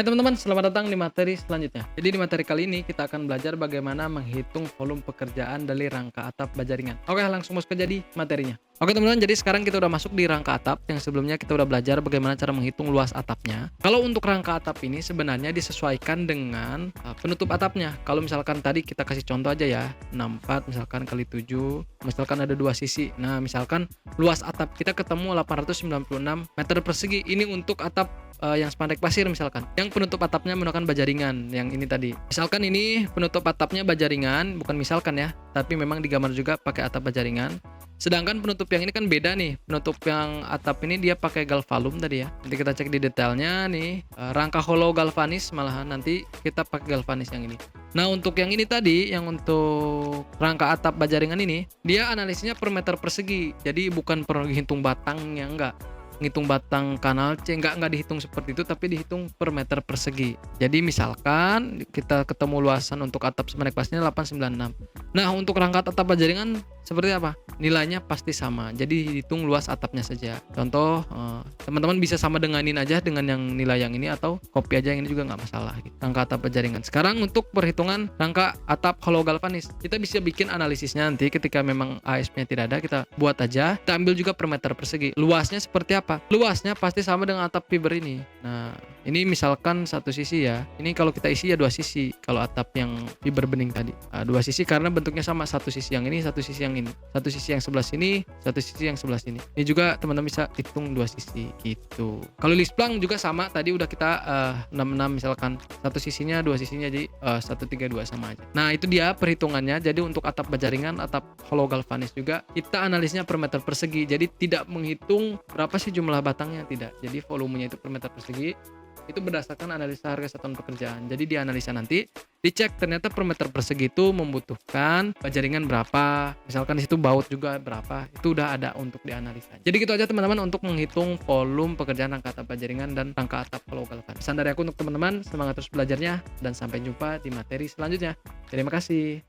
Hai teman-teman, selamat datang di materi selanjutnya. Jadi di materi kali ini kita akan belajar bagaimana menghitung volume pekerjaan dari rangka atap baja ringan. Oke, langsung masuk ke jadi materinya. Oke teman-teman, jadi sekarang kita udah masuk di rangka atap yang sebelumnya kita udah belajar bagaimana cara menghitung luas atapnya. Kalau untuk rangka atap ini sebenarnya disesuaikan dengan penutup atapnya. Kalau misalkan tadi kita kasih contoh aja ya, 64 misalkan kali 7, misalkan ada dua sisi. Nah, misalkan luas atap kita ketemu 896 meter persegi. Ini untuk atap yang spandek pasir misalkan. Yang penutup atapnya menggunakan baja ringan yang ini tadi. Misalkan ini penutup atapnya baja ringan, bukan misalkan ya, tapi memang digambar juga pakai atap baja ringan. Sedangkan penutup yang ini kan beda nih. Penutup yang atap ini dia pakai galvalum tadi ya. Nanti kita cek di detailnya nih, rangka hollow galvanis malahan nanti kita pakai galvanis yang ini. Nah, untuk yang ini tadi, yang untuk rangka atap baja ringan ini, dia analisnya per meter persegi. Jadi bukan per hitung batangnya, enggak. Ngitung batang kanal C enggak dihitung seperti itu, tapi dihitung per meter persegi. Jadi misalkan kita ketemu luasan untuk atap spandek pasirnya 896. Nah, untuk rangka atap baja ringan seperti apa? Nilainya pasti sama. Jadi dihitung luas atapnya saja. Contoh, teman-teman bisa sama denganin aja dengan yang nilai yang ini atau copy aja yang ini juga nggak masalah gitu. Rangka atap baja ringan. Sekarang untuk perhitungan rangka atap hollow galvanis. Kita bisa bikin analisisnya nanti ketika memang ASP-nya tidak ada, kita buat aja. Kita ambil juga per meter persegi. Luasnya seperti apa? Luasnya pasti sama dengan atap fiber ini. Nah, ini misalkan satu sisi ya. Ini kalau kita isi ya dua sisi. Kalau atap yang fiber bening tadi. Dua sisi karena bentuknya sama. Satu sisi yang ini, satu sisi yang ini. Satu sisi yang sebelah sini, satu sisi yang sebelah sini. Ini juga teman-teman bisa hitung dua sisi gitu. Kalau lisplang juga sama. Tadi udah kita 66 misalkan. Satu sisinya, dua sisinya jadi 132 sama aja. Nah, itu dia perhitungannya. Jadi untuk atap baja ringan, atap hollow galvanis juga kita analisnya per meter persegi. Jadi tidak menghitung berapa sih jumlah batangnya, tidak. Jadi volumenya itu per meter persegi. Itu berdasarkan analisa harga satuan pekerjaan. Jadi di analisa nanti dicek ternyata per meter persegi itu membutuhkan baja ringan berapa, misalkan di situ baut juga berapa, itu udah ada untuk dianalisa. Jadi gitu aja teman-teman untuk menghitung volume pekerjaan rangka atap baja ringan dan rangka atap hollow galvanis. Pesan dari aku untuk teman-teman, semangat terus belajarnya dan sampai jumpa di materi selanjutnya. Terima kasih.